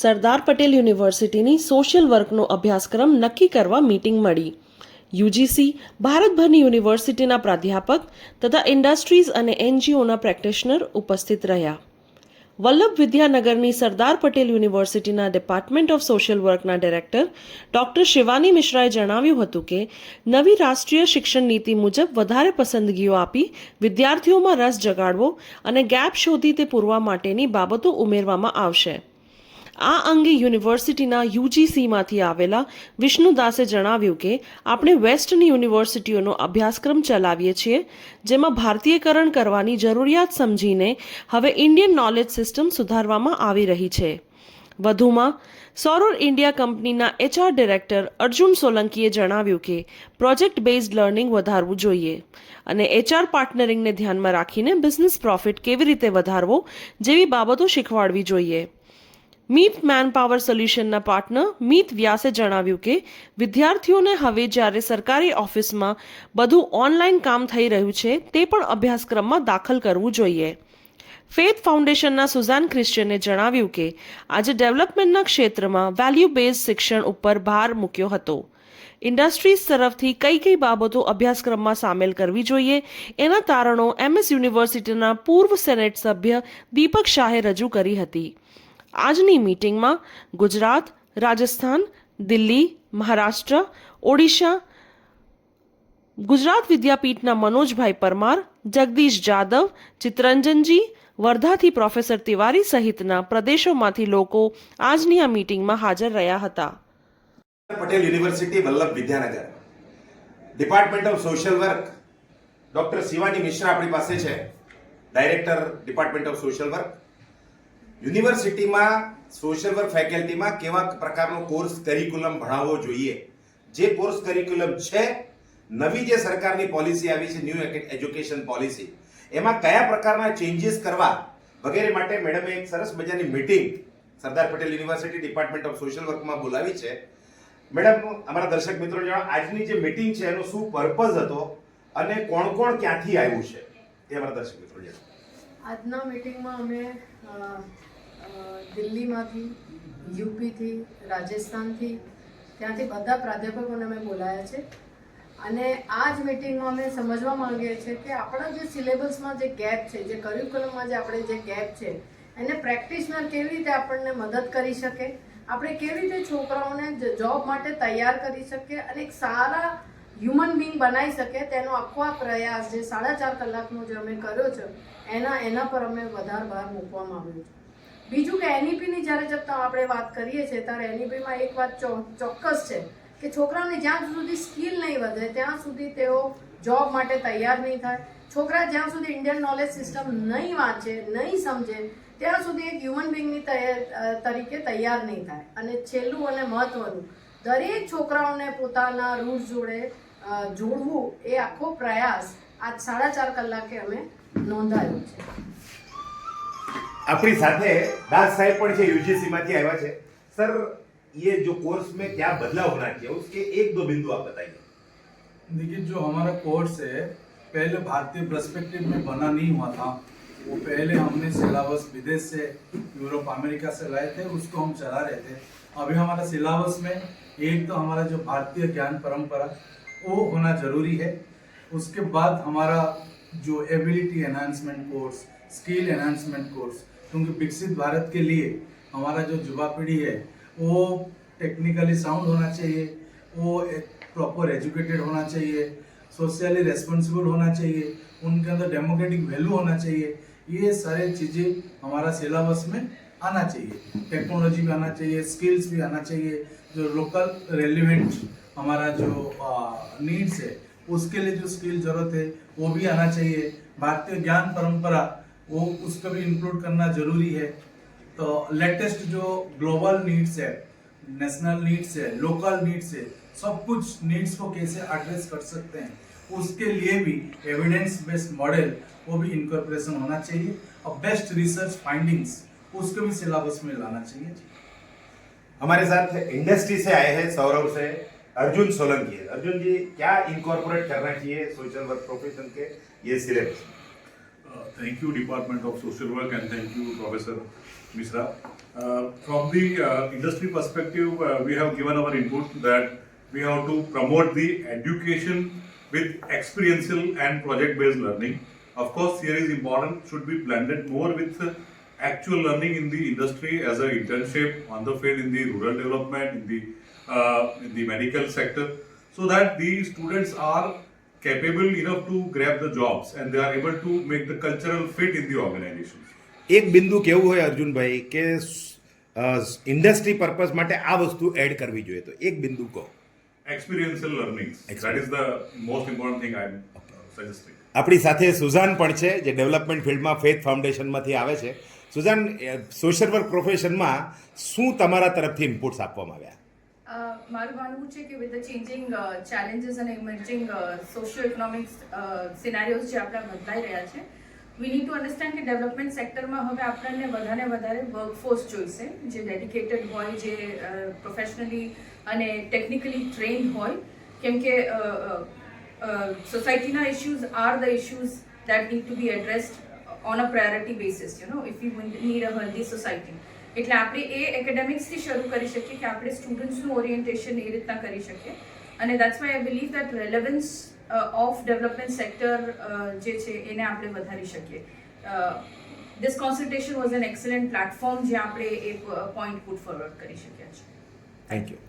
સરદાર પટેલ યુનિવર્સિટીની સોશિયલ વર્કનો અભ્યાસક્રમ નક્કી કરવા મીટિંગ મળી. યુજીસી ભારતભરની યુનિવર્સિટીના પ્રાધ્યાપક તથા ઇન્ડસ્ટ્રીઝ અને એનજીઓના પ્રેક્ટિશનર ઉપસ્થિત રહ્યા. વલ્લભ વિદ્યાનગરની સરદાર પટેલ યુનિવર્સિટીના ડિપાર્ટમેન્ટ ઓફ સોશિયલ વર્કના ડાયરેક્ટર ડોક્ટર શિવાની મિશ્રાએ જણાવ્યું હતું કે નવી રાષ્ટ્રીય શિક્ષણ નીતિ મુજબ વધારે પસંદગીઓ આપી વિદ્યાર્થીઓમાં રસ જગાડવો અને ગેપ શોધી તે પૂરવા માટેની બાબતો ઉમેરવામાં આવશે. આ અંગે યુનિવર્સિટીના યુજીસીમાંથી આવેલા વિષ્ણુદાસે જણાવ્યું કે આપણે વેસ્ટની યુનિવર્સિટીઓનો અભ્યાસક્રમ ચલાવીએ છીએ, જેમાં ભારતીયકરણ કરવાની જરૂરિયાત સમજીને હવે ઇન્ડિયન નોલેજ સિસ્ટમ સુધારવામાં આવી રહી છે. વધુમાં સોરોર ઇન્ડિયા કંપનીના એચઆર ડિરેક્ટર અર્જુન સોલંકીએ જણાવ્યું કે પ્રોજેક્ટ બેઝડ લર્નિંગ વધારવું જોઈએ અને એચઆર પાર્ટનરિંગને ધ્યાનમાં રાખીને બિઝનેસ પ્રોફિટ કેવી રીતે વધારવો જેવી બાબતો શીખવાડવી જોઈએ. મીટ મેનપાવર સોલ્યુશનના પાર્ટનર મીત વ્યાસે જણાવ્યું કે વિદ્યાર્થીઓને હવે જ્યારે સરકારી ઓફિસમાં બધું ઓનલાઈન કામ થઈ રહ્યું છે તે પણ અભ્યાસક્રમમાં દાખલ કરવું જોઈએ. ફેથ ફાઉન્ડેશનના સુઝાન ક્રિશ્ચિયને જણાવ્યું કે આજે ડેવલપમેન્ટના ક્ષેત્રમાં વેલ્યુ બેઝડ શિક્ષણ ઉપર ભાર મૂક્યો હતો. ઇન્ડસ્ટ્રીઝ તરફથી કઈ કઈ બાબતો અભ્યાસક્રમમાં સામેલ કરવી જોઈએ એના તારણો એમએસ યુનિવર્સિટીના પૂર્વ સેનેટ સભ્ય દીપક શાહે રજૂ કરી હતી. આજની મીટિંગમાં ગુજરાત, રાજસ્થાન, દિલ્હી, મહારાષ્ટ્ર, ઓડિશા, ગુજરાત વિદ્યાપીઠના મનોજભાઈ પરમાર, જગદીશ જાદવ, ચિત્તરંજનજી, વર્ધાથી પ્રોફેસર તિવારી સહિતના પ્રદેશોમાંથી લોકો આજની આ મીટિંગમાં હાજર રહ્યા હતા. Patel university Vallabh Vidyanagar department of social work doctor Shivani Mishra આપણી પાસે છે, director department of social work. યુનિવર્સિટીમાં સોશિયલ વર્ક ફેકલ્ટીમાં કેવા પ્રકારનો કોર્સ કરિક્યુલમ ભણાવવો જોઈએ, જે કોર્સ કરિક્યુલમ છે, નવી જે સરકારની પોલિસી આવી છે ન્યૂ એજ્યુકેશન પોલિસી, એમાં કયા પ્રકારના ચેન્જીસ કરવા વગેરે માટે મેડમે એક સરસ મજાની meeting Sardar Patel university department of social વર્કમાં બોલાવી છે. મેડમ, અમારા દર્શક મિત્રો જણાવો આજની જે મીટિંગ છે એનો શું પર્પઝ હતો અને કોણ કોણ ક્યાંથી આવ્યું છે એ અમારા દર્શક મિત્રો જણાવો. આજના મીટિંગમાં અમે દિલ્હીમાંથી, યુપીથી, રાજસ્થાનથી, ત્યાંથી બધા પ્રાધ્યાપકોને અમે બોલાયા છે અને આ જ મીટિંગમાં અમે સમજવા માંગીએ છીએ કે આપણા જે સિલેબસમાં જે ગેપ છે, જે કરિક્યુલમમાં જે આપણે જે ગેપ છે, એને પ્રેક્ટિશનર કેવી રીતે આપણને મદદ કરી શકે, આપણે કેવી રીતે છોકરાઓને જોબ માટે તૈયાર કરી શકીએ અને એક સારા હ્યુમન બિંગ બનાવી શકે, તેનો આખો આ પ્રયાસ જે 4.5 કલાકનો જે અમે કર્યો છે એના પર અમે વધારે ભાર મૂકવામાં આવ્યો છે. બીજું કે એનઈપીની જ્યારે જબ આપણે વાત કરીએ છીએ ત્યારે એનઈપીમાં એક વાત ચોક્કસ છે કે છોકરાઓને જ્યાં સુધી સ્કિલ નહીં વધે ત્યાં સુધી તેઓ જોબ માટે તૈયાર નહીં થાય. છોકરા જ્યાં સુધી ઇન્ડિયન નોલેજ સિસ્ટમ નહીં વાંચે, નહીં સમજે, ત્યાં સુધી એક હ્યુમન બિંગની તરીકે તૈયાર નહીં થાય. અને છેલ્લું અને મહત્વનું, દરેક છોકરાઓને પોતાના રૂટ્સ જોડે જોડવું એ આખો પ્રયાસ આ 4.5 કલાકે અમે નોંધાયો છે. આપણી સાથે દાસ સાહેબ પણ છે, यूजीसी માંથી આવ્યા છે. सर, ये जो कोर्स में क्या बदलाव होना चाहिए उसके एक दो बिंदु आप बताइए. देखिए, जो हमारा कोर्स है पहले भारतीय पर्सपेक्टिव में बना नहीं हुआ था. वो पहले हमने सिलेबस विदेश से, यूरोप, अमेरिका से लाए थे, उसको हम चला रहे थे. अभी हमारा सिलेबस में एक तो हमारा जो भारतीय ज्ञान परंपरा वो होना जरूरी है. उसके बाद हमारा जो ability enhancement course, skill enhancement course, क्योंकि विकसित भारत के लिए हमारा जो युवा पीढ़ी है वो टेक्निकली साउंड होना चाहिए, वो प्रॉपर एजुकेटेड होना चाहिए, सोशली रेस्पॉन्सिबल होना चाहिए, उनके अंदर डेमोक्रेटिक वैल्यू होना चाहिए. ये सारी चीज़ें हमारा सिलेबस में आना चाहिए. टेक्नोलॉजी भी आना चाहिए, स्किल्स भी आना चाहिए, जो लोकल रेलिवेंट हमारा जो नीड्स है उसके लिए जो स्किल जरूरत है वो भी आना चाहिए. भारतीय ज्ञान परंपरा वो उसको भी इंक्लूड करना जरूरी है. तो लेटेस्ट जो ग्लोबल नीड्स है, नेशनल नीड्स है, लोकल नीड्स है, सब कुछ नीड्स को कैसे एड्रेस कर सकते हैं उसके लिए भी एविडेंस बेस्ड मॉडल वो भी इनकॉर्पोरेशन होना चाहिए. और बेस्ट रिसर्च फाइंडिंग्स उसको भी सिलेबस में लाना चाहिए. हमारे साथ इंडस्ट्री से आए हैं, सौरव से अर्जुन सोलंकी है. अर्जुन जी, क्या इनकॉर्पोरेट करना चाहिए सोशल वर्क प्रोफेशन के ये syllabus? Thank you, Department of Social Work, and thank you, Professor Misra. From the industry perspective, we have given our input that we have to promote the education with experiential and project-based learning. Of course, here is important, should be blended more with actual learning in the industry as an internship on the field in the rural development, in the medical sector, so that the students are capable enough to grab the jobs and they are able to make the cultural fit in the organizations. એક બિંદુ કેવું હોય અર્જુનભાઈ કે industry purpose માટે આ વસ્તુ add કરવી જોઈએ, તો એક બિંદુ કહો. Experiential learnings. That is the most important thing I'm suggesting. આપણી સાથે સુઝાન પણ છે જે ડેવલપમેન્ટ ફિલ્ડમાં ફેથ ફાઉન્ડેશનમાંથી આવે છે. સુઝાન, સોશિયલ વર્ક પ્રોફેશનમાં શું તમારા તરફથી ઇનપુટ્સ આપવામાં આવ્યા? મારું માનવું છે કે વિથ ધ ચેન્જિંગ ચેલેન્જીસ અને ઇમર્જિંગ સોશિયો ઇકોનોમિક સિનારીઓઝ જે આપણા બદલાઈ રહ્યા છે, વી નીડ ટુ અન્ડરસ્ટેન્ડ કે ડેવલપમેન્ટ સેક્ટરમાં હવે આપણને વધારે વર્કફોર્સ જોઈશે જે ડેડિકેટેડ હોય, જે પ્રોફેશનલી અને ટેકનિકલી ટ્રેન્ડ હોય, કેમ કે સોસાયટીના issues are the issues that need to be addressed on a priority basis, if you need a healthy society. એટલે આપણે એ એકેડેમિક્સથી શરૂ કરી શકીએ કે આપણે સ્ટુડન્ટ્સનું ઓરિએન્ટેશન એ રીતના કરી શકીએ. અને that's why I believe that relevance of development sector જે છે એને આપણે વધારી શકીએ. This consultation was an excellent platform જ્યાં આપણે એ પોઈન્ટ પુટ ફોરવર્ડ કરી શક્યા છીએ. Thank you.